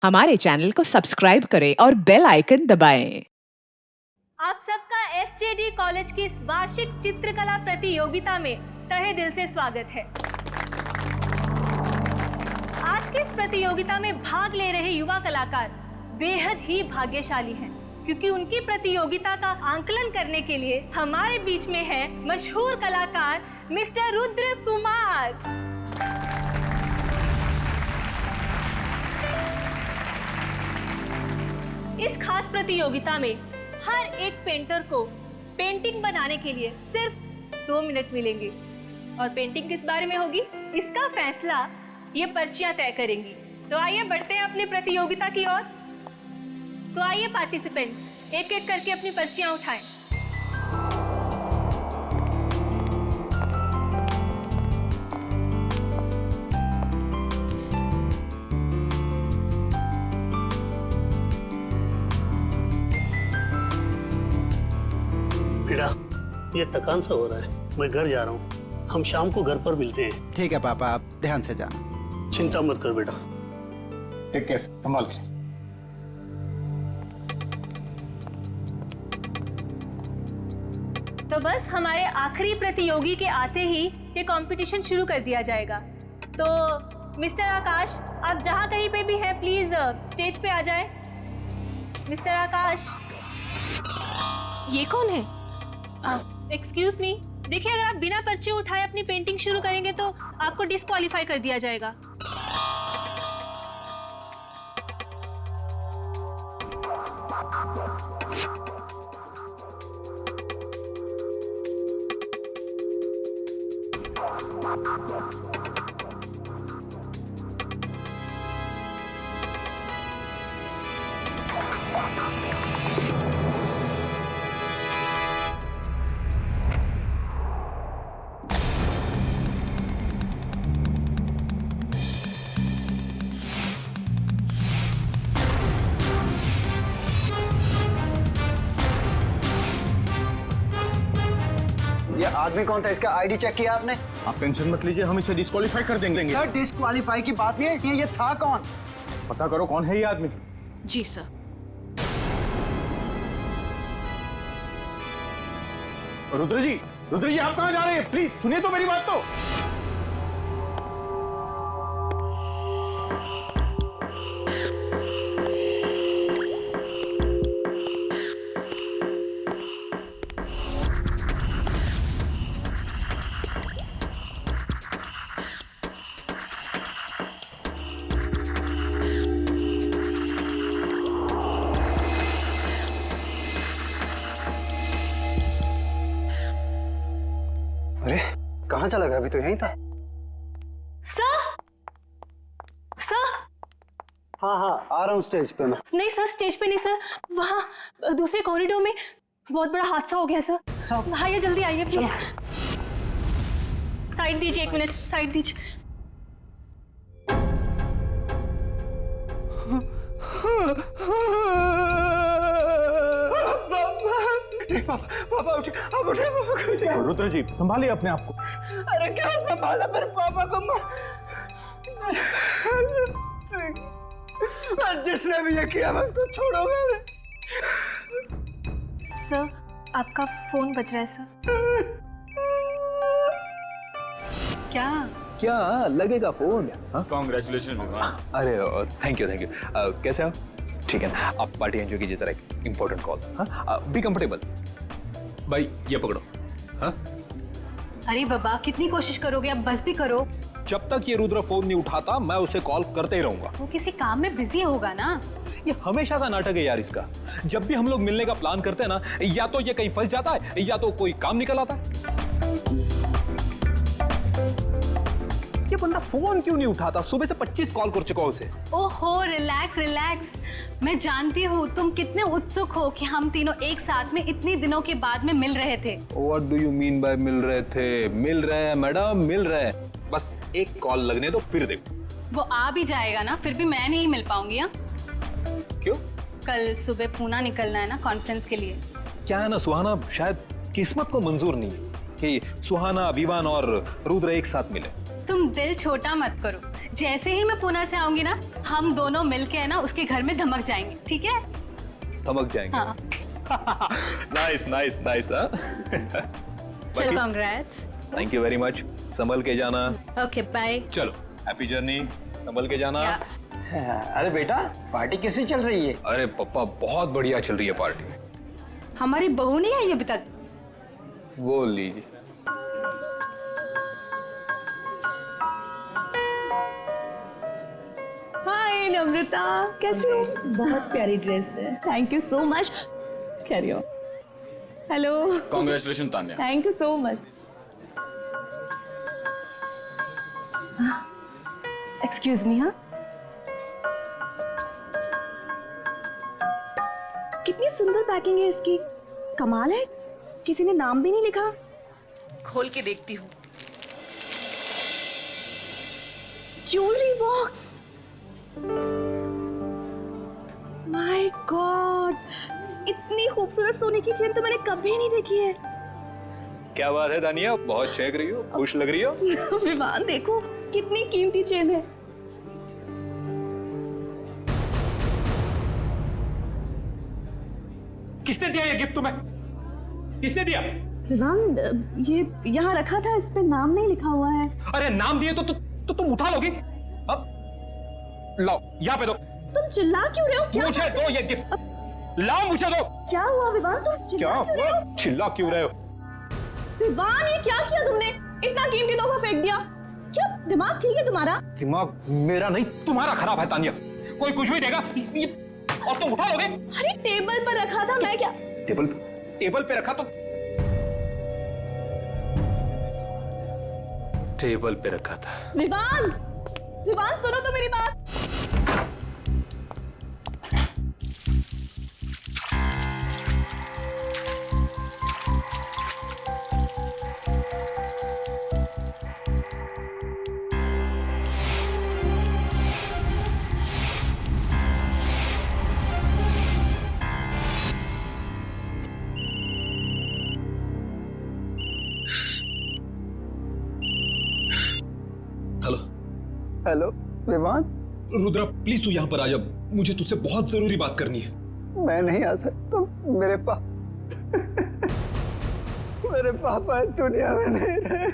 हमारे चैनल को सब्सक्राइब करें और बेल आइकन दबाएं। आप सबका एसजेडी कॉलेज की इस वार्षिक चित्रकला प्रतियोगिता में तहे दिल से स्वागत है। आज की इस प्रतियोगिता में भाग ले रहे युवा कलाकार बेहद ही भाग्यशाली हैं, क्योंकि उनकी प्रतियोगिता का आंकलन करने के लिए हमारे बीच में है मशहूर कलाकार मिस्टर रुद्र कुमार। इस खास प्रतियोगिता में हर एक पेंटर को पेंटिंग बनाने के लिए सिर्फ 2 मिनट मिलेंगे और पेंटिंग किस बारे में होगी इसका फैसला ये पर्चियां तय करेंगी। तो आइए बढ़ते हैं अपनी प्रतियोगिता की ओर। तो आइए पार्टिसिपेंट्स एक एक करके अपनी पर्चियां उठाएं। बेटा, ये थकान सा हो रहा है, मैं घर जा रहा हूँ। हम शाम को घर पर मिलते हैं। ठीक है पापा, आप ध्यान से जाना। चिंता मत कर बेटा। टेक केयर, संभाल के। तो बस हमारे आखिरी प्रतियोगी के आते ही ये कंपटीशन शुरू कर दिया जाएगा। तो मिस्टर आकाश, आप जहाँ कहीं पे भी हैं प्लीज स्टेज पे आ जाएं। मिस्टर आकाश। ये कौन है? एक्सक्यूज मी, देखिए अगर आप बिना पर्चे उठाए अपनी पेंटिंग शुरू करेंगे तो आपको डिस्क्वालीफाई कर दिया जाएगा। ये आदमी कौन था? इसका आईडी चेक किया आपने? आप टेंशन मत लीजिए, हम इसे डिस्क्वालीफाई कर देंगे। सर, डिस्क्वालीफाई की बात नहीं है, ये था कौन? पता करो कौन है ये आदमी। जी सर। रुद्र जी आप कहाँ जा रहे हैं? प्लीज सुनिए तो मेरी बात तो। अरे कहाँ चला गया? अभी तो यहीं था। सर, हाँ, आ रहा हूँ स्टेज पे मैं। नहीं सर, स्टेज पे नहीं सर, वहाँ दूसरे कॉरिडोर में बहुत बड़ा हादसा हो गया सर। आइए जल्दी आइए प्लीज। साइड दीजिए, 1 मिनट साइड दीजिए। पापा उठे, आप उठे, पापा को उठे। रुद्र जी संभालिए अपने आप को। अरे क्या संभाला मेरे पापा को? जिसने भी ये किया मैं उसको छोड़ूंगा नहीं। सर, आपका फोन बज रहा है सर। क्या लगेगा फोन? कांग्रेचुलेशन। अरे थैंक यू कैसे हो? ठीक है ना, आप पार्टी एंजॉय कीजिए, जरा एक इंपॉर्टेंट कॉल। हाँ, बी कंफर्टेबल। भाई ये पकड़ो। हाँ? अरे बाबा, कितनी कोशिश करोगे? अब बस भी करो। जब तक ये रुद्र फोन नहीं उठाता मैं उसे कॉल करते ही रहूंगा। वो किसी काम में बिजी होगा ना। ये हमेशा का नाटक है यार इसका। जब भी हम लोग मिलने का प्लान करते हैं ना, या तो ये कहीं फंस जाता है या तो कोई काम निकल आता है। ये बंदा फोन क्यों नहीं उठाता? सुबह से 25 कॉल कर चुका हूं उसे। ओहो, रिलैक्स। मैं जानती हूँ तुम कितने उत्सुक हो कि हम तीनों एक साथ में इतनी दिनों के बाद में मिल रहे थे। What do you mean by मिल रहे थे? मिल रहे हैं मैडम, मिल रहे हैं। बस एक कॉल लगने दो, फिर देखो। वो आ भी जाएगा ना, फिर भी मैं नहीं मिल पाऊंगी। हाँ? क्यों? कल सुबह पूना निकलना है ना कॉन्फ्रेंस के लिए। क्या है ना सुहाना, शायद किस्मत को मंजूर नहीं है कि सुहाना, विवान और रुद्र एक साथ मिले। तुम दिल छोटा मत करो, जैसे ही मैं पुणे से आऊंगी ना, हम दोनों मिलके है ना उसके घर में धमक जाएंगे, ठीक है? धमक जाएंगे। हाँ। Nice nice nice. चलो congrats. Thank you very much. संभल के जाना। Okay bye. चलो। Happy journey. संभल के जाना। अरे बेटा, पार्टी कैसी चल रही है? अरे पापा बहुत बढ़िया चल रही है पार्टी। हमारी बहू नहीं आई अभी तक। वो लीजिए। हाय नम्रता, कैसी हो? बहुत प्यारी ड्रेस है। Thank you so much. Carry on. Hello. Congratulation Tanya. Thank you so much. Excuse me. हाँ, कितनी सुंदर पैकिंग है इसकी। कमाल है, किसी ने नाम भी नहीं लिखा। खोल के देखती हूँ। Jewellery box. माय गॉड, इतनी खूबसूरत सोने की चेन तो मैंने कभी नहीं देखी है। क्या बात है दानिया, बहुत चहक रही हो, खुश लग रही हो। विवान देखो, कितनी कीमती चेन है। किसने दिया ये गिफ्ट तुम्हें? किसने दिया? विवान, ये यहाँ रखा था, इस पे नाम नहीं लिखा हुआ है। अरे नाम दिए तो तुम उठा लोगी। अब लाओ, यहाँ पे दो। तुम चिल्ला क्यों रहे हो? क्या मुझे दो ये गिफ्ट। लाओ मुझे दो। क्या हुआ विवान, तुम क्या चिल्ला क्यों रहे हो? चिल्ला क्यों रहे हो? विवान, ये क्या किया तुमने? इतना कीमती तोहफा फेंक दिया। क्या दिमाग ठीक है तुम्हारा? दिमाग मेरा नहीं तुम्हारा खराब है तानिया। कोई कुछ भी देगा और तुम उठा लोगे। अरे टेबल पर रखा था, मैं क्या? टेबल पे रखा तो टेबल पे रखा था। विवान, विवान सुनो तो मेरी बात। Hello. Hello Vivaan, Rudra please तू यहाँ पर आ जा, मुझे तुझसे बहुत जरूरी बात करनी है। मैं नहीं आ सकता। मेरे पापा इस दुनिया में नहीं रहे।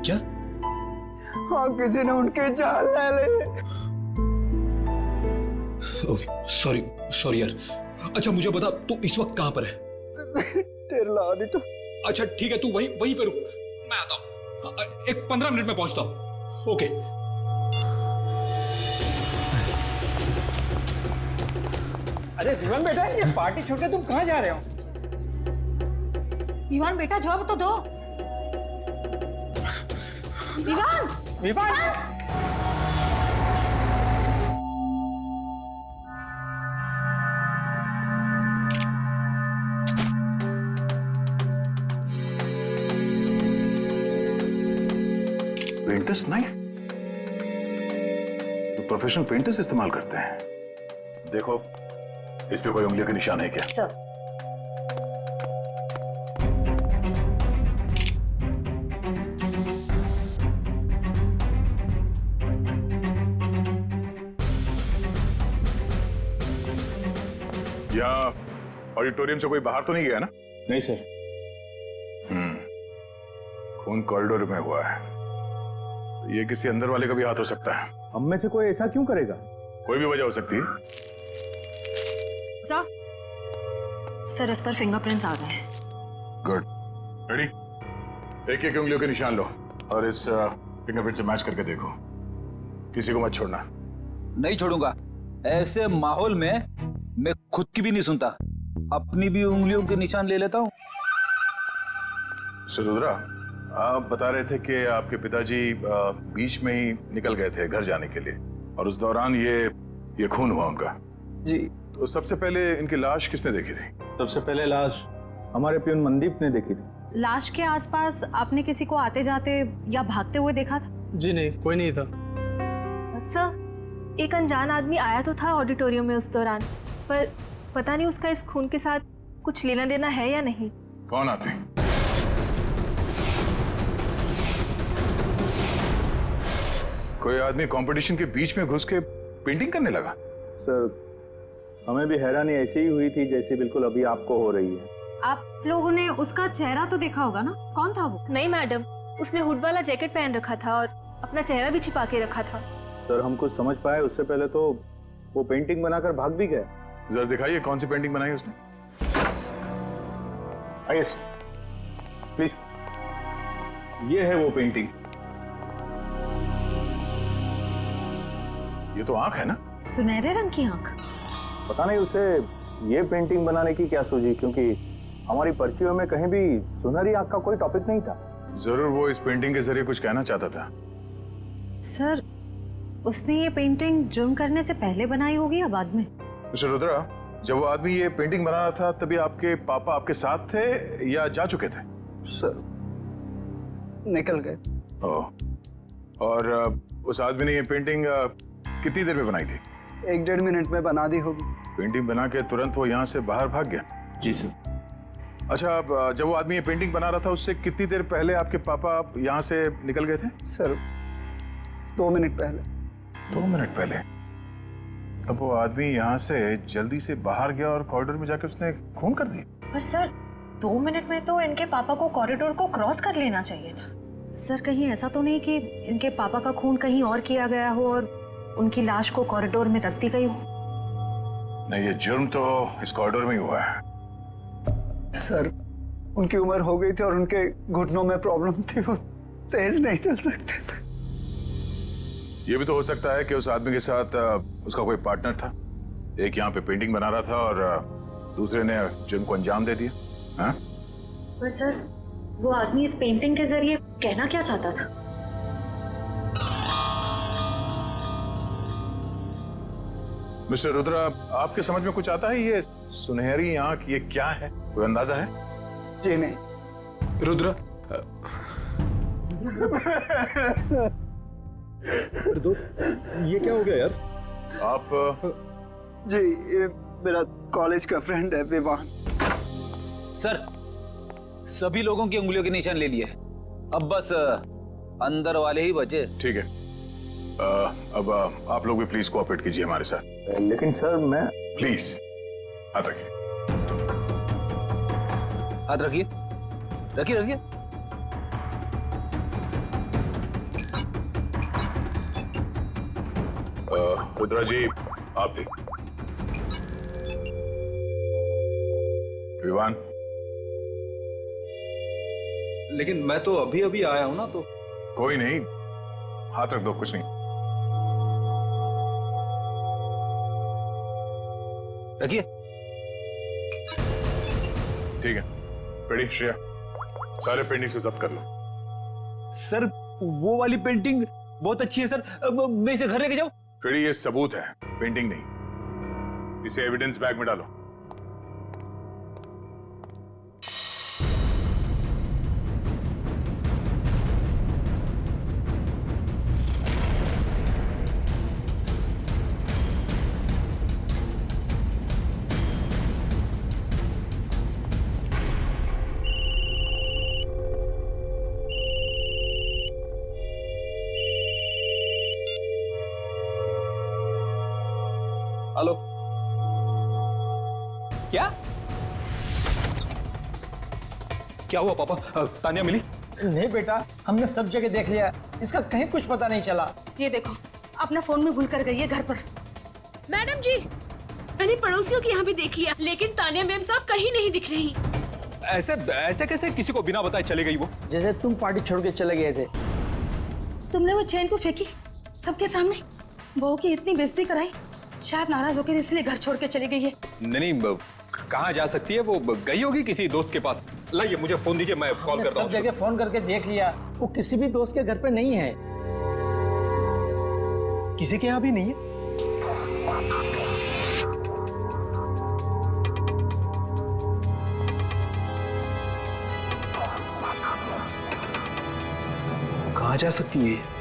क्या? हाँ, किसी ने उनकी जान ले ली। सॉरी सॉरी यार। अच्छा मुझे बता, तू इस वक्त कहाँ पर है? टेरला ऑडिटो। अच्छा ठीक है, तू वहीं पे रुक, मैं आता हूँ। एक 15 मिनट में पहुंचता हूँ। ओके। अरे विवान बेटा, ये पार्टी छोड़ के तुम कहाँ जा रहे हो? विवान बेटा जवाब तो दो। विवान, विवान, पेंटर्स नहीं, तो प्रोफेशनल पेंटर्स इस्तेमाल करते हैं। देखो इस पे कोई उंगलियों के निशान है क्या? या ऑडिटोरियम से कोई बाहर तो नहीं गया ना? नहीं सर। खून कॉरिडोर में हुआ है, ये किसी अंदर वाले का भी हाथ हो सकता है। हम में से कोई ऐसा क्यों करेगा? कोई भी वजह हो सकती है। सर इस पर फिंगरप्रिंट्स आ गए हैं। Good, ready? एक एक उंगलियों के निशान लो और इस फिंगरप्रिंट से मैच करके देखो। किसी को मत छोड़ना। नहीं छोड़ूंगा। ऐसे माहौल में मैं खुद की भी नहीं सुनता, अपनी भी उंगलियों के निशान ले लेता हूँ। रुद्रा, आप बता रहे थे कि आपके पिताजी बीच में ही निकल गए थे घर जाने के लिए और उस दौरान ये खून हुआ उनका। जी। तो सबसे पहले इनकी लाश किसने देखी थी? सबसे पहले लाश हमारे प्यून मनदीप ने देखी थी। लाश के आसपास आपने किसी को आते जाते या भागते हुए देखा था? जी नहीं, कोई नहीं था। सर, एक अनजान आदमी आया तो था ऑडिटोरियम में उस दौरान, पर पता नहीं उसका इस खून के साथ कुछ लेना देना है या नहीं। कौन आदमी? कोई आदमी कंपटीशन के बीच में घुस के पेंटिंग करने लगा? सर हमें भी हैरानी ऐसी ही हुई थी जैसे बिल्कुल अभी आपको हो रही है। आप लोगों ने उसका चेहरा तो देखा होगा ना, कौन था वो? नहीं मैडम, उसने हुड वाला जैकेट पहन रखा था और अपना चेहरा भी छिपा के रखा था। सर हम कुछ समझ पाए उससे पहले तो वो पेंटिंग बनाकर भाग भी गए। जरा दिखाइए कौन सी पेंटिंग बनाई उसने। आइए प्लीज, ये है वो पेंटिंग। ये तो आंख है ना? सुनहरे रंग की आंख। पता नहीं उसे ये पेंटिंग बनाने की क्या सूझी, क्योंकि हमारी पर्चियों में कहीं भी सुनहरी आंख का कोई टॉपिक नहीं था। जरूर वो इस पेंटिंग के जरिए कुछ कहना चाहता था। सर उसने ये पेंटिंग जुर्म करने से पहले बनाई होगी या बाद में? मिस्टर रुद्रा, जब वो आदमी ये पेंटिंग बना रहा था तभी आपके पापा आपके साथ थे या जा चुके थे? सर निकल गए। ओह, और उस आदमी ने ये पेंटिंग कितनी देर में बनाई थी? 1-1.5 मिनट में बना दी होगी। पेंटिंग बना के तुरंत वो यहाँ से बाहर भाग गया? जी सर। अच्छा, अब जब वो आदमी ये पेंटिंग बना रहा था उससे कितनी देर पहले आपके पापा यहाँ से निकल गए थे? सर 2 मिनट पहले। 2 मिनट पहले? तब वो आदमी यहाँ से जल्दी से बाहर गया और कॉरिडोर में जाके उसने खून कर दी। पर सर 2 मिनट में तो इनके पापा को कॉरिडोर को क्रॉस कर लेना चाहिए था। सर कहीं ऐसा तो नहीं कि इनके पापा का खून कहीं और किया गया हो और उनकी लाश को कॉरिडोर में रख दी गई हो? नहीं, ये जुर्म तो इस कॉरिडोर में ही हुआ है। सर उनकी उम्र हो गई थी और उनके घुटनों में प्रॉब्लम थी, वो तेज नहीं चल सकते। ये भी तो हो सकता है कि उस आदमी के साथ उसका कोई पार्टनर था। एक यहाँ पे पेंटिंग बना रहा था और दूसरे ने जुर्म को अंजाम दे दिया। हाँ? पर सर वो आदमी इस पेंटिंग के जरिए कहना क्या चाहता था? मिस्टर रुद्रा, आपके समझ में कुछ आता है? ये सुनहरी आंख ये क्या है, कोई अंदाजा है? जी नहीं। रुद्रा, ये क्या हो गया यार? आप जी ये मेरा कॉलेज का फ्रेंड है विवान। सर सभी लोगों की उंगलियों के निशान ले लिए, अब बस अंदर वाले ही बचे। ठीक है, अब आप लोग भी प्लीज कोऑपरेट कीजिए हमारे साथ। लेकिन सर मैं प्लीज हाथ रखिए। हाथ रखिए, रखिए रखिए। रुद्रा जी, आप भी। विवान, लेकिन मैं तो अभी अभी आया हूं ना, तो कोई नहीं, हाथ रख दो, कुछ नहीं। रखिए। ठीक है, रेडी श्रेया, सारे पेंटिंग्स को जब्त कर लो। सर वो वाली पेंटिंग बहुत अच्छी है सर, मैं इसे घर लेके जाऊं? रेडी, ये सबूत है, पेंटिंग नहीं। इसे एविडेंस बैग में डालो। हेलो, क्या क्या हुआ पापा? तानिया मिली? नहीं बेटा, हमने सब जगह देख लिया, इसका कहीं कुछ पता नहीं चला। ये देखो अपना फोन में भूल कर गई है घर पर। मैडम जी, मैंने पड़ोसियों के यहाँ भी देख लिया, लेकिन तानिया मैम साहब कहीं नहीं दिख रही। ऐसे ऐसे कैसे किसी को बिना बताए चले गई वो? जैसे तुम पार्टी छोड़ के चले गए थे। तुमने वो चेन को फेंकी सबके सामने, बहू की इतनी बेइज्जती कराई, शायद नाराज होकर इसलिए घर छोड़ के चली गई है। नहीं, कहाँ जा सकती है वो? गई होगी किसी दोस्त के पास। लाइए मुझे फोन दीजिए, मैं कॉल करता हूँ। सब जगह फोन करके देख लिया, वो किसी भी दोस्त के घर पे नहीं है। किसी के यहाँ भी नहीं है? कहाँ जा सकती है?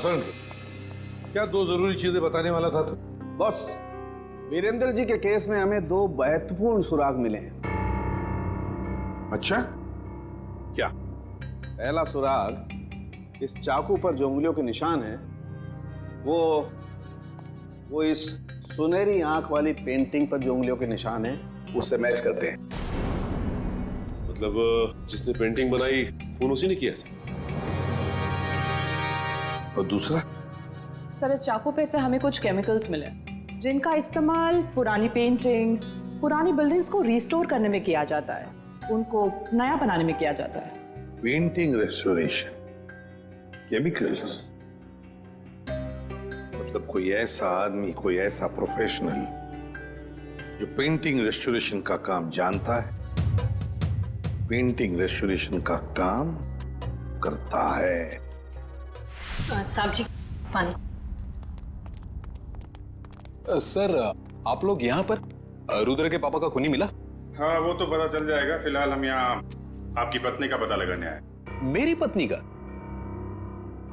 भाषण क्या 2 जरूरी चीजें बताने वाला था तू? बॉस, वीरेंद्र जी के केस में हमें 2 महत्वपूर्ण सुराग मिले हैं। अच्छा, क्या? पहला सुराग, इस चाकू पर जो उंगलियों के निशान है वो इस सुनहरी आंख वाली पेंटिंग पर जो उंगलियों के निशान है उससे मैच करते हैं। मतलब जिसने पेंटिंग बनाई खून उसी ने किया सर। और दूसरा? सर, इस चाकू पे से हमें कुछ केमिकल्स मिले जिनका इस्तेमाल पुरानी पेंटिंग्स, पुरानी बिल्डिंग्स को रिस्टोर करने में किया जाता है, उनको नया बनाने में किया जाता है। पेंटिंग रेस्टोरेशन, केमिकल्स, मतलब कोई ऐसा आदमी, कोई ऐसा प्रोफेशनल जो पेंटिंग रेस्टोरेशन का काम जानता है, पेंटिंग रेस्टोरेशन का काम करता है। साहब जी, पानी। सर, आप लोग यहाँ पर रुद्र के पापा का खूनी मिला? हाँ, वो तो पता चल जाएगा। फिलहाल हम यहाँ आपकी पत्नी का पता लगाने आए। मेरी पत्नी का?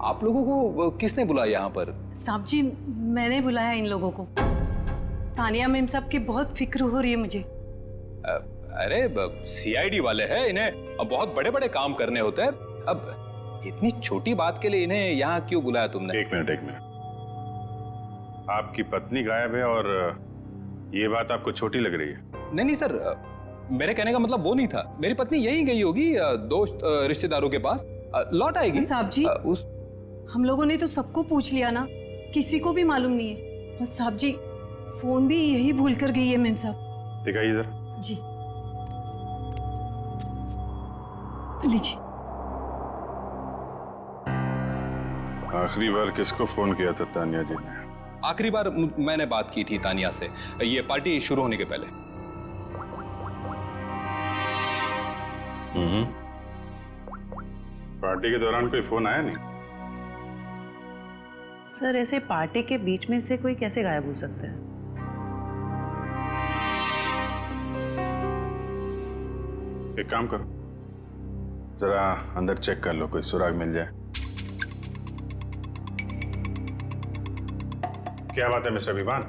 आप लोगों को किसने बुलाया यहाँ पर? साहब जी, मैंने बुलाया इन लोगों को। तानिया मैम साहब की बहुत फिक्र हो रही है मुझे। अरे सीआईडी वाले हैं, इन्हें अब बहुत बड़े बड़े काम करने होते हैं। अब इतनी छोटी बात के लिए इन्हें यहाँ क्यों बुलाया तुमने? एक मिनट। आपकी पत्नी गायब है और ये बात आपको छोटी लग रही है? नहीं सर, मेरे कहने का मतलब वो नहीं था। मेरी पत्नी यहीं गई होगी दोस्त रिश्तेदारों के पास, लौट आएगी। साहब जी, हम लोगों ने तो सबको पूछ लिया ना, किसी को भी मालूम नहीं है। और साहब जी, फोन भी यही भूल कर गई है मैम साहब। दिखाइए इधर। जी लीजिए। आखिरी बार किसको फोन किया था तानिया जी ने? आखिरी बार मैंने बात की थी तानिया से, ये पार्टी शुरू होने के पहले। पार्टी के दौरान कोई फोन आया नहीं? सर, ऐसे पार्टी के बीच में से कोई कैसे गायब हो सकता है? एक काम करो, जरा अंदर चेक कर लो, कोई सुराग मिल जाए। क्या बात है मिस्टर विवान,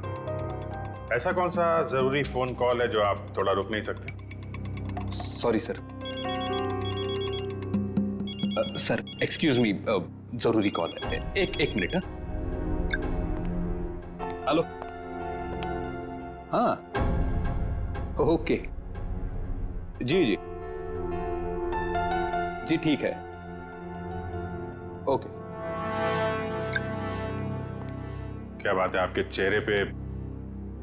ऐसा कौन सा जरूरी फोन कॉल है जो आप थोड़ा रुक नहीं सकते? Sorry sir. Sir excuse me, जरूरी कॉल है। एक मिनट। हेलो। हाँ, ओके, जी ठीक है, ओके। क्या बात है, आपके चेहरे पे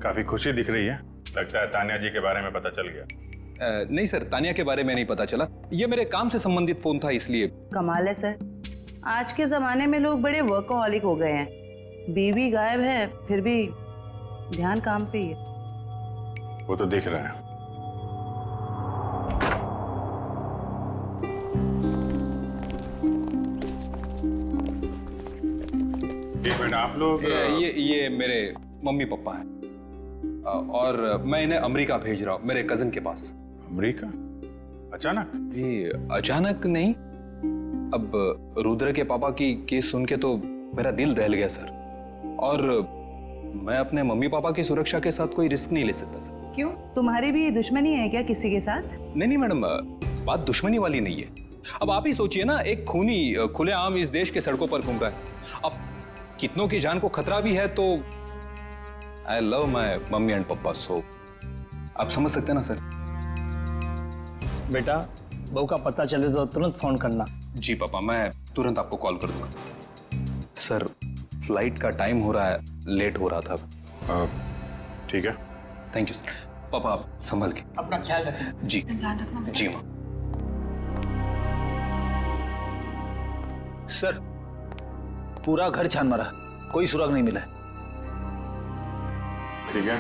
काफी खुशी दिख रही है। लगता है तानिया जी के बारे में पता चल गया। नहीं सर, तानिया के बारे में नहीं पता चला। ये मेरे काम से संबंधित फोन था, इसलिए। कमाल है सर, आज के जमाने में लोग बड़े वर्कहॉलिक हो गए हैं। बीवी गायब है, फिर भी ध्यान काम पे ही है। वो तो दिख रहा है। एक मिनट, आप लोग? ये मेरे मम्मी पापा हैं और मैं इन्हें अमेरिका भेज रहा हूँ, मेरे कजिन के पास। अमेरिका? अचानक? जी अचानक नहीं, अब रुद्र के पापा की केस सुन के तो मेरा दिल दहल गया सर, और मैं अपने मम्मी पापा की सुरक्षा के साथ कोई रिस्क नहीं ले सकता सर। क्यों, तुम्हारी भी दुश्मनी है क्या किसी के साथ? नहीं मैडम, बात दुश्मनी वाली नहीं है। अब आप ही सोचिए ना, एक खूनी खुलेआम इस देश के सड़कों पर घूम रहा है। अब कितनों की जान को खतरा भी है, तो I love my mummy and पापा, सो आप समझ सकते हैं ना सर। बेटा, बहू का पता चले तो तुरंत फोन करना। जी पापा, मैं तुरंत आपको कॉल कर दूंगा। सर फ्लाइट का टाइम हो रहा है, लेट हो रहा था। ठीक है, थैंक यू सर। पापा आप संभल के अपना ख्याल रखें। जी जी माँ। सर पूरा घर छान मारा, कोई सुराग नहीं मिला है। ठीक है,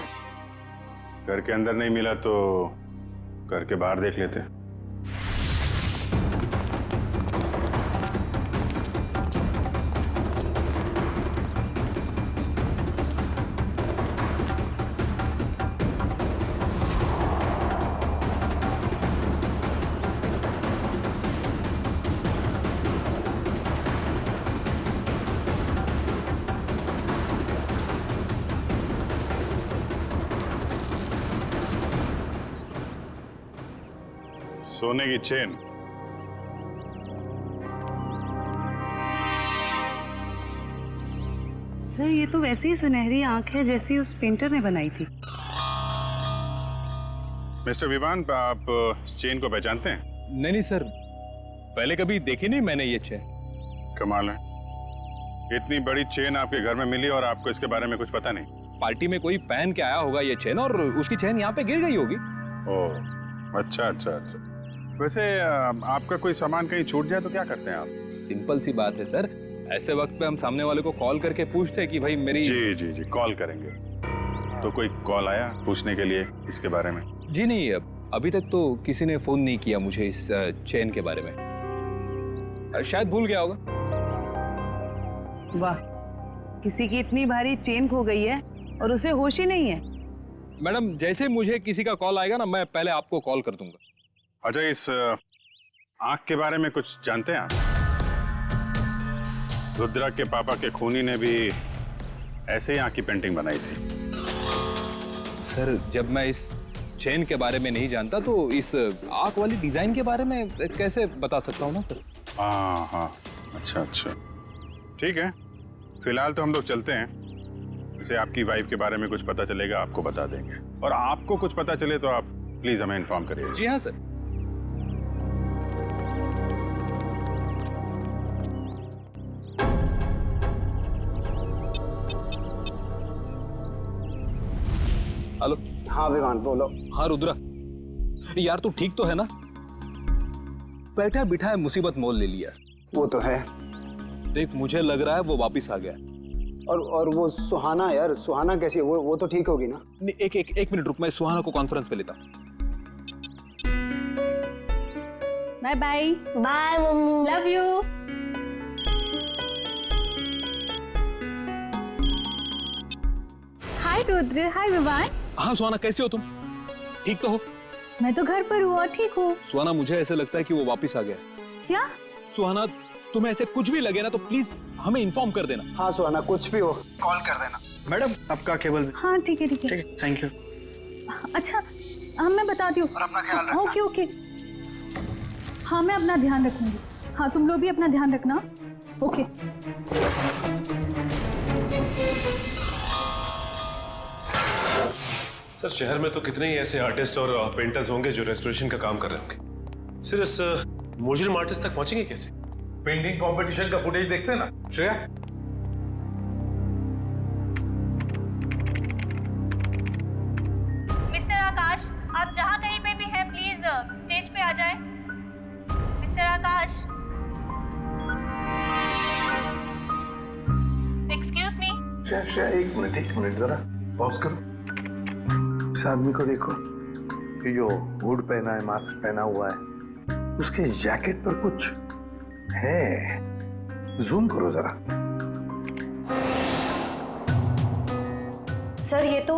घर के अंदर नहीं मिला तो घर के बाहर देख लेते हैं। सोने की चेन। सर ये तो वैसी ही सुनहरी आंख है जैसी उस पेंटर ने बनाई थी। मिस्टर विवान, आप चेन को पहचानते हैं? नहीं सर, पहले कभी देखी नहीं मैंने ये चेन। कमाल है, इतनी बड़ी चेन आपके घर में मिली और आपको इसके बारे में कुछ पता नहीं? पार्टी में कोई पहन के आया होगा ये चेन और उसकी चेन यहाँ पे गिर गई होगी। ओह, अच्छा। वैसे आपका कोई सामान कहीं छूट जाए तो क्या करते हैं आप? सिंपल सी बात है सर, ऐसे वक्त पे हम सामने वाले को कॉल करके पूछते हैं कि भाई मेरी। जी, कॉल करेंगे। तो कोई कॉल आया पूछने के लिए इसके बारे में? जी नहीं, अभी तक तो किसी ने फोन नहीं किया मुझे इस चेन के बारे में। शायद भूल गया होगा। वाह, किसी की इतनी भारी चेन खो गई है और उसे होश ही नहीं है। मैडम, जैसे मुझे किसी का कॉल आएगा ना, मैं पहले आपको कॉल कर दूंगा। अच्छा, इस आंख के बारे में कुछ जानते हैं आप? रुद्रा के पापा के खूनी ने भी ऐसे ही आंख की पेंटिंग बनाई थी। सर, जब मैं इस चेन के बारे में नहीं जानता तो इस आंख वाली डिजाइन के बारे में कैसे बता सकता हूँ ना सर। हाँ, अच्छा, ठीक है। फिलहाल तो हम लोग चलते हैं। जैसे आपकी वाइफ के बारे में कुछ पता चलेगा आपको बता देंगे, और आपको कुछ पता चले तो आप प्लीज हमें इन्फॉर्म करिए। जी हाँ सर। हेलो। हाँ विवान, बोलो। हाँ रुद्रा, यार तू ठीक तो है ना? बैठा बिठा है मुसीबत मोल ले लिया। वो तो है। देख, मुझे लग रहा है वो वापिस आ गया। और वो सुहाना, यार सुहाना कैसी है? वो तो ठीक होगी ना? एक मिनट रुक, मैं सुहाना को कॉन्फ्रेंस पे लेता। Bye bye. Bye mummy, love you. Hi Rudra, hi Vivaan. हाँ सुहाना, कैसे हो तुम? ठीक तो हो? मैं तो घर पर हूँ और ठीक हूँ। सुहाना, मुझे ऐसे लगता है कि वो वापिस आ गया। क्या? सुहाना, तुम्हें ऐसे कुछ भी लगे ना तो प्लीज हमें इन्फॉर्म कर देना। हाँ सुहाना, कुछ भी हो कॉल कर देना। मैडम, आपका केबल। हाँ ठीक है। Thank you. अच्छा, हाँ मैं बताती हूँ। और अपना ख्याल रखना। ओके। हाँ मैं अपना ध्यान रखूंगी। हाँ तुम लोग भी अपना ध्यान रखना। ओके। सर, शहर में तो कितने ही ऐसे आर्टिस्ट और पेंटर्स होंगे जो रेस्टोरेशन का काम कर रहे होंगे। सिर्फ इस मुजरिम आर्टिस्ट तक पहुंचेंगे कैसे? पेंटिंग कंपटीशन का फुटेज देखते हैं ना श्रेया? मिस्टर आकाश, आप जहाँ कहीं पे भी हैं प्लीज स्टेज पे आ जाएं। मिस्टर आकाश, एक्सक्यूज मी। श्रेया, एक मिनट जरा पॉज करो। इस आदमी को देखो, ये जो हुड पहना है, मास्क पहना हुआ है, उसके जैकेट पर कुछ है। जूम करो जरा। सर ये तो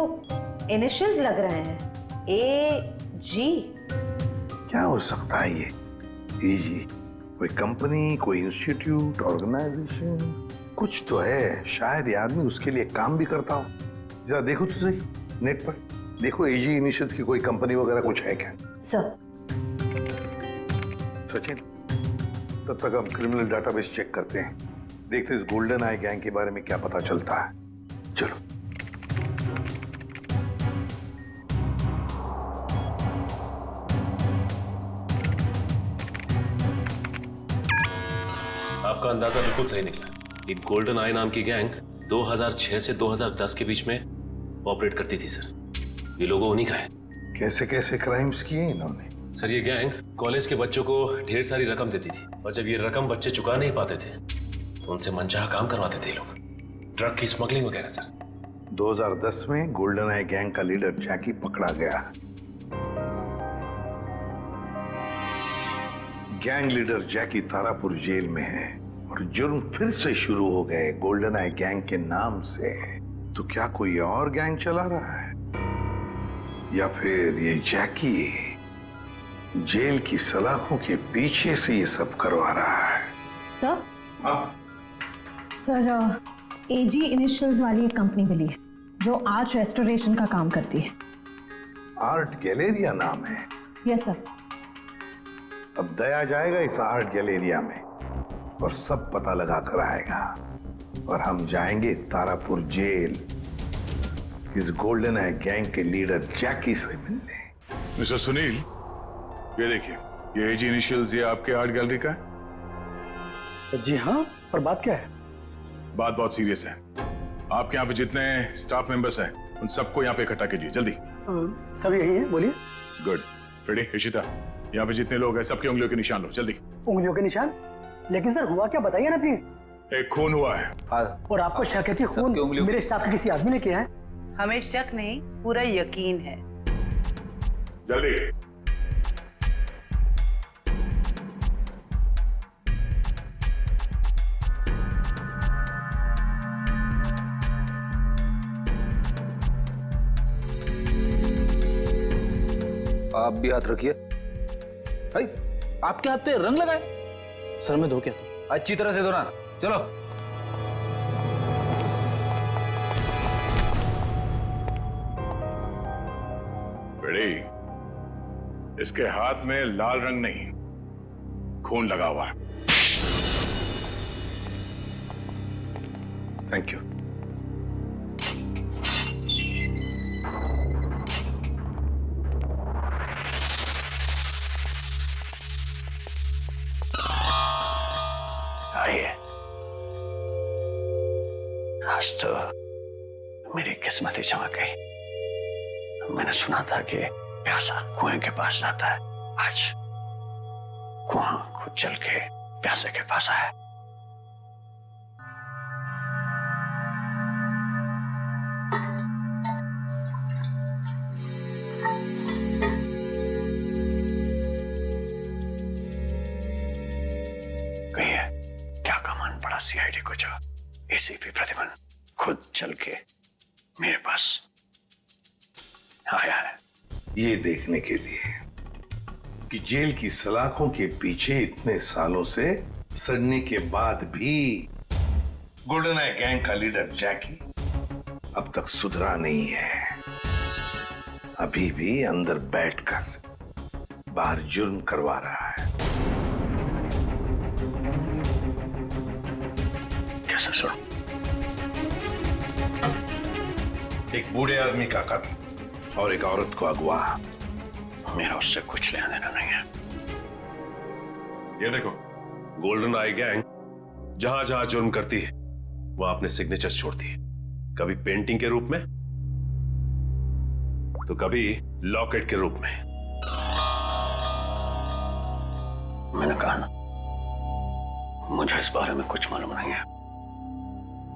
इनिशियल्स लग रहे हैं, AG। क्या हो सकता है ये? AG? कोई कंपनी, कोई इंस्टीट्यूट, ऑर्गेनाइजेशन, कुछ तो है। शायद ये आदमी उसके लिए काम भी करता हो। जरा देखो तो सही नेट पर, देखो AG इनिशियल्स की कोई कंपनी वगैरह कुछ है क्या? सर। सचिन, तब तक हम क्रिमिनल डाटाबेस चेक करते हैं, देखते इस गोल्डन आई गैंग के बारे में क्या पता चलता है। चलो। आपका अंदाजा बिल्कुल सही निकला। ये गोल्डन आई नाम की गैंग 2006 से 2010 के बीच में ऑपरेट करती थी सर। ये लोगों उन्हीं का है। कैसे कैसे क्राइम्स किए इन्होंने? सर, ये गैंग कॉलेज के बच्चों को ढेर सारी रकम देती थी, और जब ये रकम बच्चे चुका नहीं पाते थे तो उनसे मनचाहा काम करवाते थे लोग, ड्रग की स्मगलिंग वगैरह सर। 2010 में गोल्डन आई गैंग का लीडर जैकी पकड़ा गया। गैंग लीडर जैकी तारापुर जेल में है और जुर्म फिर से शुरू हो गए गोल्डन आई गैंग के नाम से। तो क्या कोई और गैंग चला रहा है, या फिर ये जैकी जेल की सलाखों के पीछे से ये सब करवा रहा है? सर। सर, AG इनिशियल्स वाली एक कंपनी मिली है जो आर्ट रेस्टोरेशन का काम करती है। आर्ट गैलेरिया नाम है? Yes sir. अब दया जाएगा इस आर्ट गैलेरिया में और सब पता लगा कर आएगा और हम जाएंगे तारापुर जेल इस गोल्डन आई गैंग के लीडर जैकी से मिलने। मिस्टर सुनील, ये देखिए, ये एजी इनिशियल्स ये आपके आर्ट गैलरी का है। जी हाँ, पर बात क्या है? बात बहुत सीरियस है। आपके यहाँ पे जितने स्टाफ मेंबर्स हैं उन सबको यहाँ पे इकट्ठा कीजिए जल्दी। सब यही है, बोलिए। गुड। फ्रेडी, इशिता, यहाँ पे जितने लोग हैं सबकी उंगलियों के निशान लो जल्दी। उंगलियों के निशान? लेकिन सर हुआ क्या, बताइए ना प्लीज। एक खून हुआ है। और आपको शक है कि खून मेरे स्टाफ के किसी आदमी ने किया है? हमें शक नहीं, पूरा यकीन है। जल्दी। आप भी हाथ रखिए। भाई, आपके हाथ पे रंग लगाए? सर मैं धो के आता हूं। अच्छी तरह से धोना। चलो। बेड़ी, इसके हाथ में लाल रंग नहीं, खून लगा हुआ है। Thank you. आइए, आज तो मेरी किस्मत ही चमक गई। मैंने सुना था कि प्यासा कुएं के पास जाता है, आज कुआं खुद चल के प्यासे के पास आया। कहिए, क्या कमान पड़ा सीआईडी को जो एसीपी प्रतिमन खुद चल के मेरे पास आया है? ये देखने के लिए कि जेल की सलाखों के पीछे इतने सालों से सड़ने के बाद भी गोल्डन आई गैंग का लीडर जैकी अब तक सुधरा नहीं है। अभी भी अंदर बैठकर बाहर जुर्म करवा रहा है। कैसे सुनो? एक बूढ़े आदमी का कत्ल और एक औरत को अगवा। मेरा उससे कुछ लेना देना नहीं है। ये देखो, गोल्डन आई गैंग जहां जहां जुर्म करती है वहां अपने सिग्नेचर्स छोड़ती है, कभी पेंटिंग के रूप में तो कभी लॉकेट के रूप में। मैंने कहा ना, मुझे इस बारे में कुछ मालूम नहीं है।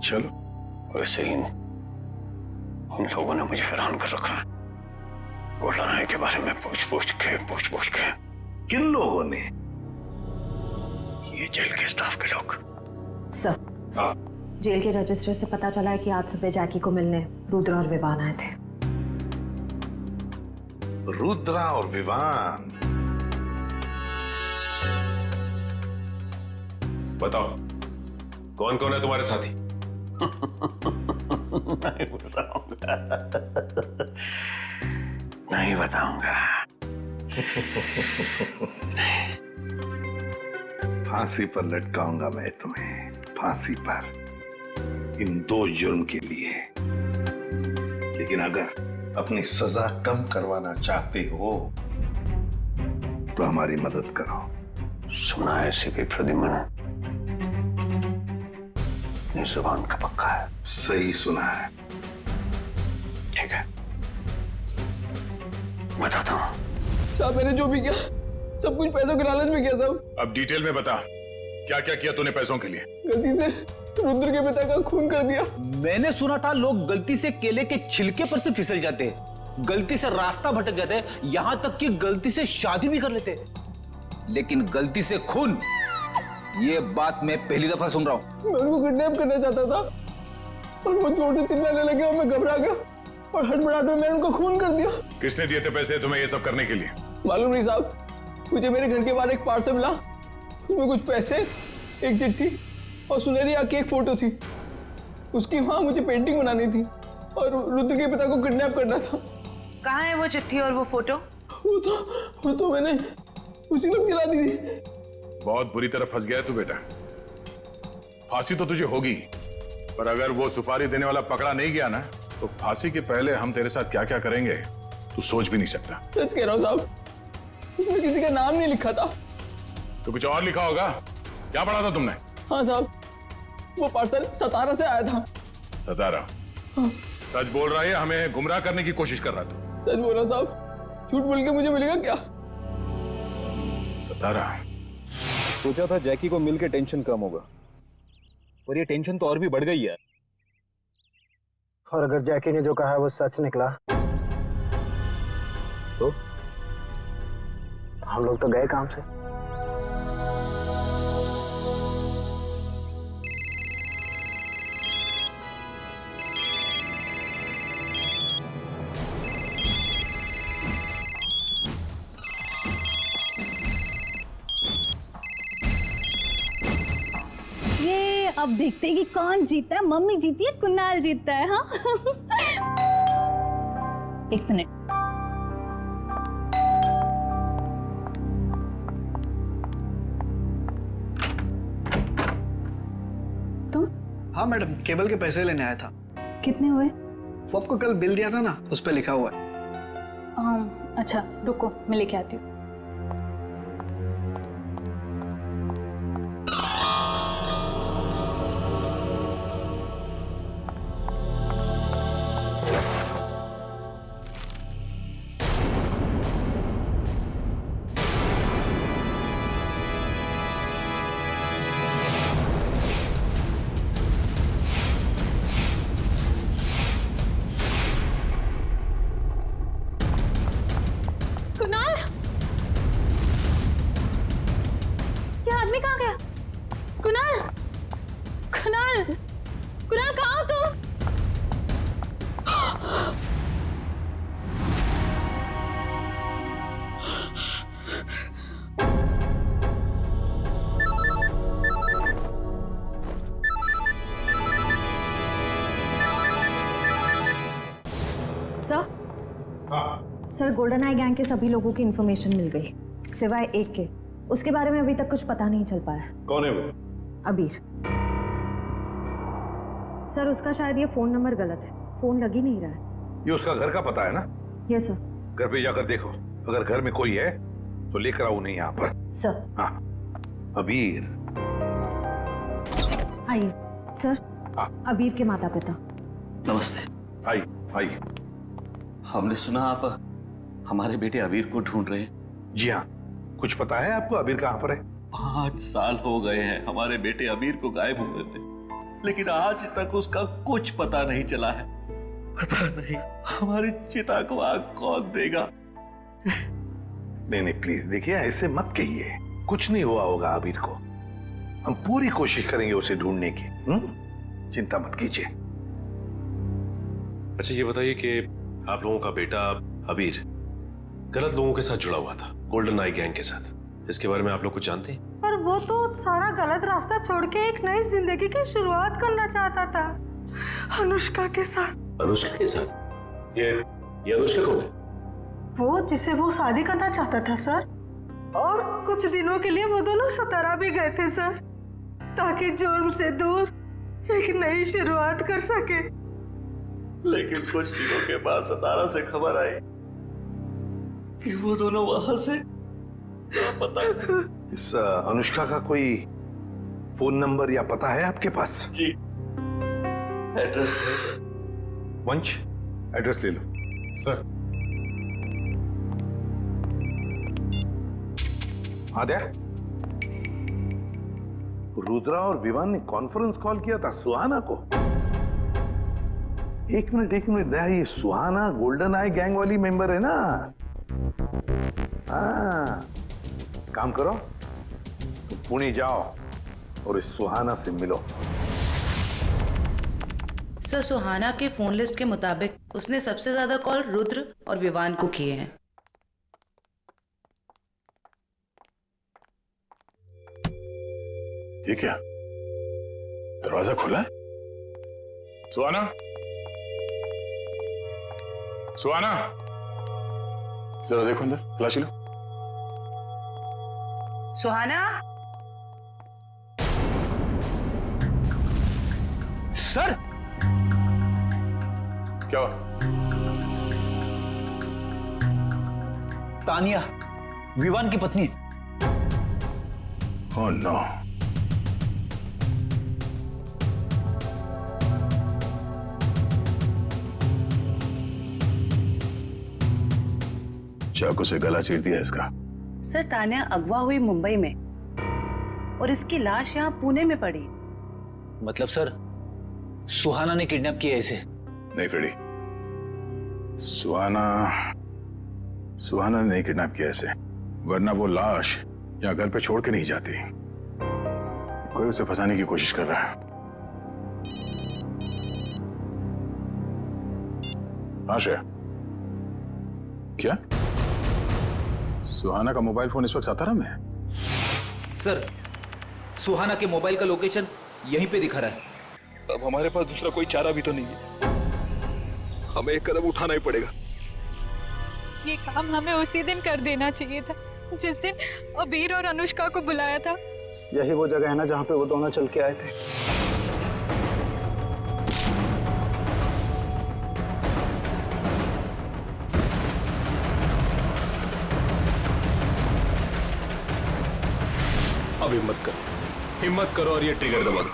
चलो, वैसे ही इन लोगों ने मुझे हैरान कर रखा है। गोल्डन आई के बारे में पूछ पूछ के। किन लोगों ने? ये जेल के स्टाफ के लोग। सर, जेल के रजिस्टर से पता चला है कि आज सुबह जैकी को मिलने रुद्रा और विवान आए थे। रुद्रा और विवान? बताओ, कौन कौन है तुम्हारे साथी? नहीं बताऊंगा। फांसी पर लटकाऊंगा मैं तुम्हें, फांसी पर, इन 2 जुर्म के लिए। लेकिन अगर अपनी सजा कम करवाना चाहते हो तो हमारी मदद करो। सुना है एसीपी प्रद्युमन अपनी जुबान का पक्का है। सही सुना है। ठीक है, बताता हूँ। साहब, मैंने जो भी किया सब कुछ पैसों के लालच में किया साहब। अब डिटेल में बता, क्या क्या किया तूने पैसों के लिए? गलती से रुद्र के पिता का खून कर दिया। मैंने सुना था लोग गलती से केले के छिलके पर से फिसल जाते हैं, गलती से रास्ता भटक जाते हैं, यहां तक कि गलती से शादी भी कर लेते हैं। लेकिन गलती से खून, ये बात मैं पहली दफा सुन रहा हूं। मैं उनको किडनैप करना चाहता था और वो जोर से चिल्लाने लगे और मैं घबरा गया और हड़बड़ाहट में मैंने उनको खून कर दिया। किसने दिए थे पैसे तुम्हें ये सब करने के लिए? मालूम नहीं साहब, मुझे मेरे घर के बाहर एक पार्सल मिला, उसमें कुछ पैसे, एक चिट्ठी और सुनहरी आंख की एक फोटो थी। उसकी वहां मुझे पेंटिंग बनानी थी और रुद्र के पिता को किडनैप करना था। कहाँ है वो चिट्ठी और वो फोटो? वो तो मैंने उसी वक्त जला दी थी। बहुत बुरी तरह फंस गया है तू बेटा। फांसी तो तुझे होगी, पर अगर वो सुपारी देने वाला पकड़ा नहीं गया ना, तो फांसी के पहले हम तेरे साथ क्या क्या करेंगे तू सोच भी नहीं सकता। सच कह रहा हूँ साहब, उसमें किसी का नाम नहीं लिखा था। तो कुछ और लिखा होगा। क्या पढ़ा था तुमने? हाँ साहब, वो पार्सल सतारा से आया था। सतारा? हाँ। सच बोल रहा है, हमें गुमराह करने की कोशिश कर रहा तू? सच बोल रहा साहब, झूठ बोल के मुझे मिलेगा क्या? सतारा? सोचा था जैकी को मिलके टेंशन कम होगा, और ये टेंशन तो और भी बढ़ गई है। और अगर जैकी ने जो कहा है वो सच निकला तो हम लोग तो गए काम से। ये अब देखते हैं कि कौन जीता है, मम्मी जीती है कुणाल जीतता है। हाँ एक मिनट। तुम? हाँ मैडम, केबल के पैसे लेने आया था। कितने हुए? वो आपको कल बिल दिया था ना, उस पर लिखा हुआ है। अच्छा रुको, मैं लेके आती हूँ। कुणाल, ये आदमी कहाँ गया? कुणाल, कुणाल, कुणाल कहाँ हो तुम? सर, सर गोल्डन आई गैंग के सभी लोगों की इंफॉर्मेशन मिल गई, सिवाय एक के। उसके बारे में अभी तक कुछ पता नहीं चल पाया। कौन है वो? अबीर। सर उसका शायद ये फोन नंबर गलत है, फोन लग ही नहीं रहा है। ये उसका घर का पता है ना? Yes sir. घर पे जाकर देखो, अगर घर में कोई है तो लेकर आओ नहीं यहाँ पर। सर। हाँ अबीर। आइए सर। अबीर के माता पिता। नमस्ते। आइए आइए। हमने सुना आप हमारे बेटे अबीर को ढूंढ रहे हैं। जी हाँ, कुछ पता है आपको अबीर कहाँ पर है? 5 साल हो गए हैं हमारे बेटे अबीर को गायब हुए थे, लेकिन आज तक उसका कुछ पता नहीं चला है। पता नहीं हमारी चिता को आग कौन देगा। नहीं नहीं प्लीज देखिए, ऐसे मत कहिए, कुछ नहीं हुआ होगा अबीर को। हम पूरी कोशिश करेंगे उसे ढूंढने की। चिंता मत कीजिए। अच्छा ये बताइए कि आप लोगों का बेटा अबीर गलत लोगों के साथ जुड़ा हुआ था, गोल्डन आई गैंग के साथ। इसके बारे में आप लोग कुछ जानते हैं? पर वो तो सारा गलत रास्ता छोड़ के एक नई जिंदगी की शुरुआत करना चाहता था, अनुष्का के साथ। अनुष्का के साथ? ये अनुष्का कौन है? वो जिसे वो शादी करना चाहता था सर। और कुछ दिनों के लिए वो दोनों सतारा भी गए थे सर, ताकि जुर्म से दूर एक नई शुरुआत कर सके। लेकिन कुछ दिनों के बाद सतारा से खबर आई कि वो दोनों वहां से पता। इस अनुष्का का कोई फोन नंबर या पता है आपके पास? जी, एड्रेस है सर। वंश, एड्रेस ले लो। सर। आद्या, रुद्रा और विवान ने कॉन्फ्रेंस कॉल किया था सुहाना को। एक मिनट दया, ये सुहाना गोल्डन आई गैंग वाली मेंबर है ना? हाँ, काम करो, तो पुणे जाओ और इस सुहाना से मिलो। सर सुहाना के फोन लिस्ट के मुताबिक उसने सबसे ज्यादा कॉल रुद्र और विवान को किए हैं। ये क्या, दरवाजा खुला है? सुहाना, सुहाना, जरा देखो अंदर, फ्लैश लो। सुहाना। सर क्या? तानिया विवान की पत्नी। Oh no. चाकू से गला चीर दिया इसका। सर तान्या अगवा हुई मुंबई में और इसकी लाश यहाँ पुणे में पड़ी। मतलब सर सुहाना ने किडनैप किया इसे? नहीं फ्रेडी, सुहाना ने नहीं किडनैप किया इसे, वरना वो लाश यहाँ घर पे छोड़ के नहीं जाती। कोई उसे फंसाने की कोशिश कर रहा है। हाँ श्रेया, क्या सुहाना का मोबाइल फोन इस वक्त सातारा में है? सर सुहाना के मोबाइल का लोकेशन यहीं पे दिखा रहा है। अब हमारे पास दूसरा कोई चारा भी तो नहीं है, हमें एक कदम उठाना ही पड़ेगा। ये काम हमें उसी दिन कर देना चाहिए था जिस दिन अबीर और अनुष्का को बुलाया था। यही वो जगह है ना जहाँ पे वो दोनों चल के आए थे। अब हिम्मत करो और ये ट्रिगर दबा दो।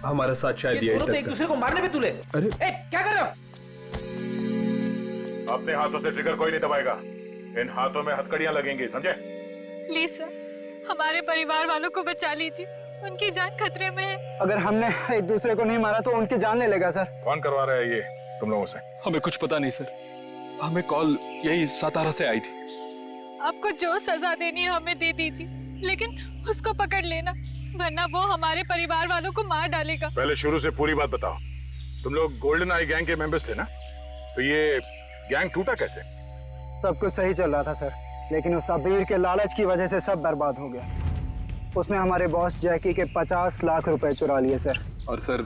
हमारा साथ शायद ये दोनों तो एक दूसरे को मारने में तुले। अरे क्या कर रहे हो? अपने हाथों से ट्रिगर कोई नहीं दबाएगा, इन हाथों में हथकड़ियां लगेंगी, समझे? प्लीज सर, हमारे परिवार वालों को बचा लीजिए, उनकी जान खतरे में है। अगर हमने एक दूसरे को नहीं मारा तो उनकी जान ले लेगा सर। कौन करवा रहा है ये तुम लोगों से? हमें कुछ पता नहीं सर, हमें कॉल यही सातारा से आई थी। आपको जो सजा देनी है हमें दे दीजिए, लेकिन उसको पकड़ लेना, वरना वो हमारे परिवार वालों को मार डालेगा। पहले शुरू से पूरी बात बताओ। तुम लोग गोल्डन आई गैंग के मेंबर्स थे ना? तो ये गैंग टूटा कैसे? सब कुछ सही चल रहा था सर, लेकिन उस अबीर के लालच की वजह से सब बर्बाद हो गया। उसने हमारे बॉस जैकी के 50 लाख रुपए चुरा लिए सर। और सर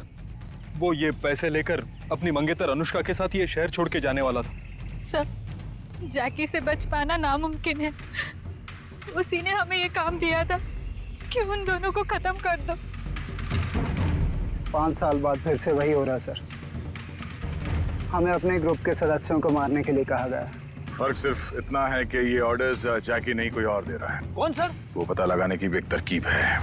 वो ये पैसे लेकर अपनी मंगेतर अनुष्का के साथ ये शहर छोड़ के जाने वाला था। सर जैकी से बच पाना नामुमकिन है, उसी ने हमें ये काम दिया था कि उन दोनों को खत्म कर दो। 5 साल बाद फिर से वही हो रहा है सर। हमें अपने ग्रुप के सदस्यों को मारने के लिए कहा गया। फर्क सिर्फ इतना है कि ये ऑर्डर्स जैकी नहीं कोई और दे रहा है। कौन सर? वो पता लगाने की भी एक तरकीब है।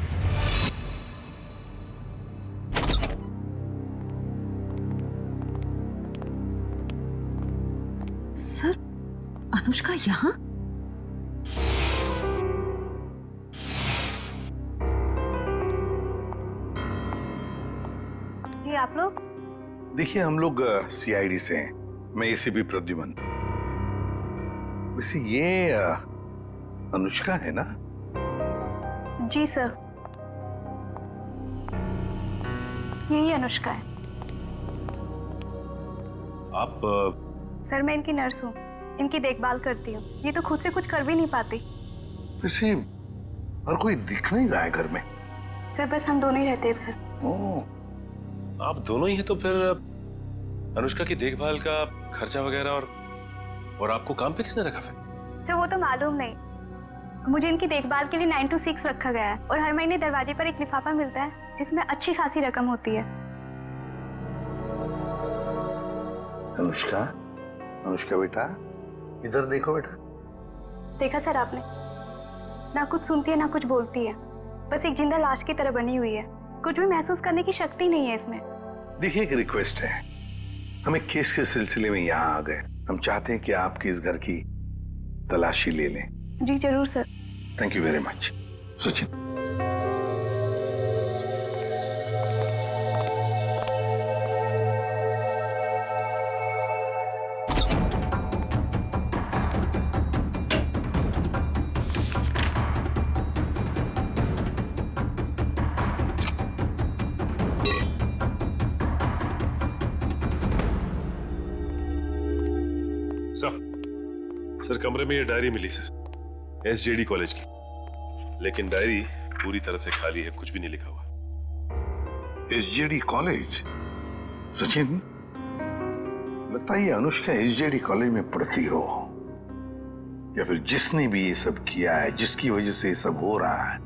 सर अनुष्का यहाँ? ये आप लोग? देखिए हम लोग सीआईडी से हैं, मैं एसीपी प्रद्युमन। वैसे ये अनुष्का है ना? जी सर, यही अनुष्का है। आप सर मैं इनकी नर्स हूँ, इनकी देखभाल करती हूँ। ये तो खुद से कुछ कर भी नहीं पाती। वैसे और कोई दिख नहीं रहा है घर में। सर बस हम दोनों ही रहते हैं इस घर। आप दोनों ही हैं तो फिर अनुष्का की देखभाल का खर्चा वगैरह और आपको काम पे किसने रखा फिर? सर वो तो मालूम नहीं, मुझे इनकी देखभाल के लिए 9 to 6 रखा गया है और हर महीने दरवाजे पर एक लिफाफा मिलता है जिसमें अच्छी खासी रकम होती है। अनुष्का, अनुष्का बेटा इधर देखो बेटा। देखा सर आपने, ना कुछ सुनती है ना कुछ बोलती है, बस एक जिंदा लाश की तरह बनी हुई है। कुछ भी महसूस करने की शक्ति नहीं है इसमें। देखिए एक रिक्वेस्ट है, हमें केस के सिलसिले में यहाँ आ गए, हम चाहते हैं कि आपके इस घर की तलाशी ले लें। जी जरूर sir. Thank you very much. Sachin. Sir कमरे में ये डायरी मिली सर, एसजेडी कॉलेज की, लेकिन डायरी पूरी तरह से खाली है, कुछ भी नहीं लिखा हुआ। SJD college? सचिन लगता है अनुष्का एसजेडी कॉलेज में पढ़ती हो। या फिर जिसने भी ये सब किया है, जिसकी वजह से ये सब हो रहा है,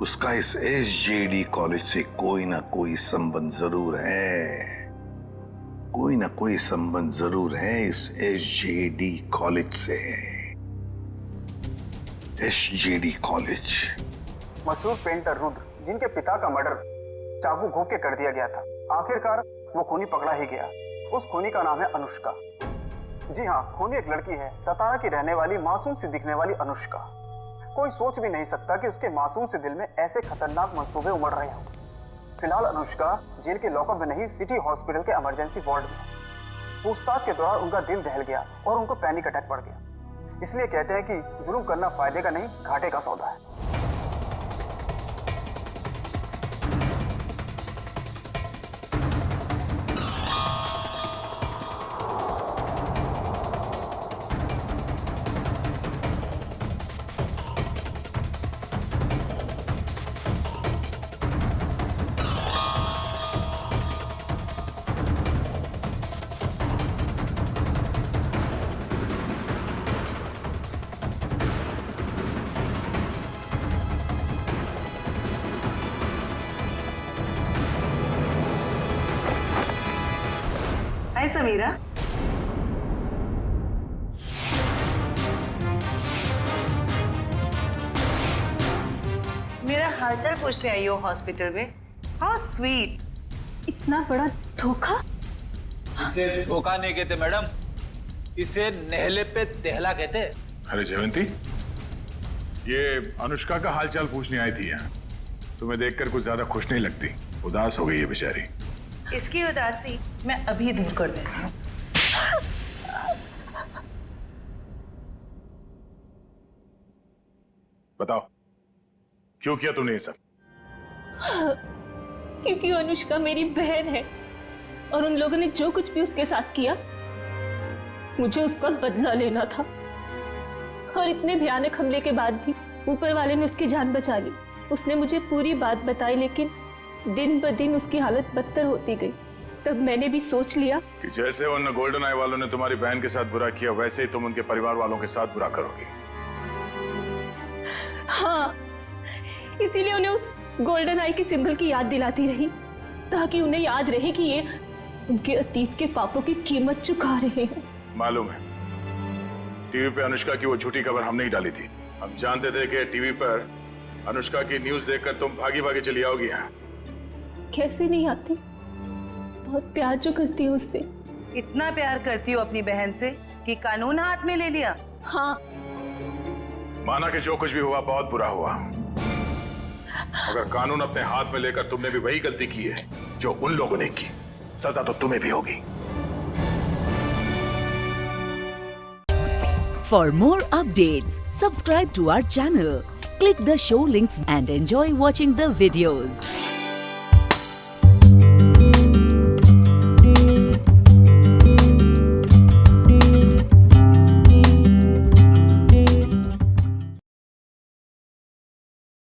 उसका इस SJD कॉलेज से कोई ना कोई संबंध जरूर है। कोई ना कोई संबंध जरूर है इस SJD कॉलेज से। SJD college. मशहूर पेंटर रुद्र, जिनके पिता का मर्डर चाकू घोंप के कर दिया गया था, आखिरकार वो खूनी पकड़ा ही गया। उस खूनी का नाम है अनुष्का। जी हाँ, खूनी एक लड़की है, सतारा की रहने वाली, मासूम सी दिखने वाली अनुष्का। कोई सोच भी नहीं सकता कि उसके मासूम से दिल में ऐसे खतरनाक मंसूबे उमड़ रहे हों। फिलहाल अनुष्का जेल के लॉकअप में नहीं, सिटी हॉस्पिटल के इमरजेंसी वार्ड में। पूछताछ के दौरान उनका दिल दहल गया और उनको पैनिक अटैक पड़ गया। इसलिए कहते हैं कि जुल्म करना फायदे का नहीं, घाटे का सौदा है। हाय समीरा। मेरा हालचाल पूछने आई हो हॉस्पिटल में? हाँ स्वीट। इतना बड़ा धोखा? इसे धोखा नहीं कहते मैडम, इसे नहले पे दहला कहते। अरे जयवंती, ये अनुष्का का हालचाल पूछने आई थी यहाँ। तुम्हें देखकर कुछ ज्यादा खुश नहीं लगती, उदास हो गई है बेचारी। इसकी उदासी मैं अभी दूर कर देती हूँ। बताओ, क्यों किया तूने ये सब? क्योंकि अनुष्का मेरी बहन है और उन लोगों ने जो कुछ भी उसके साथ किया, मुझे उसका बदला लेना था। और इतने भयानक हमले के बाद भी ऊपर वाले ने उसकी जान बचा ली। उसने मुझे पूरी बात बताई, लेकिन दिन ब दिन उसकी हालत बदतर होती गई। तब मैंने भी सोच लिया कि जैसे उन गोल्डन आई वालों ने तुम्हारी बहन के साथ बुरा किया, वैसे ही तुम उनके परिवार वालों के साथ बुरा करोगी। हाँ, इसीलिए उन्हें उस गोल्डन आई के सिंबल की याद दिलाती रही, ताकि उन्हें याद रहे कि ये उनके अतीत के पापों की कीमत चुका रहे हैं। मालूम है, टीवी पे अनुष्का की वो झूठी खबर हमने ही डाली थी। हम जानते थे कि टीवी पर अनुष्का की न्यूज देखकर तुम भागी भागी चली आओगी यहाँ। कैसे नहीं आती, बहुत प्यार जो करती हूँ उससे। इतना प्यार करती हो अपनी बहन से कि कानून हाथ में ले लिया? हाँ। माना कि जो कुछ भी हुआ बहुत बुरा हुआ, मगर कानून अपने हाथ में लेकर तुमने भी वही गलती की है जो उन लोगों ने की। सजा तो तुम्हें भी होगी। For more updates, subscribe to our channel, click the show links and enjoy watching the videos.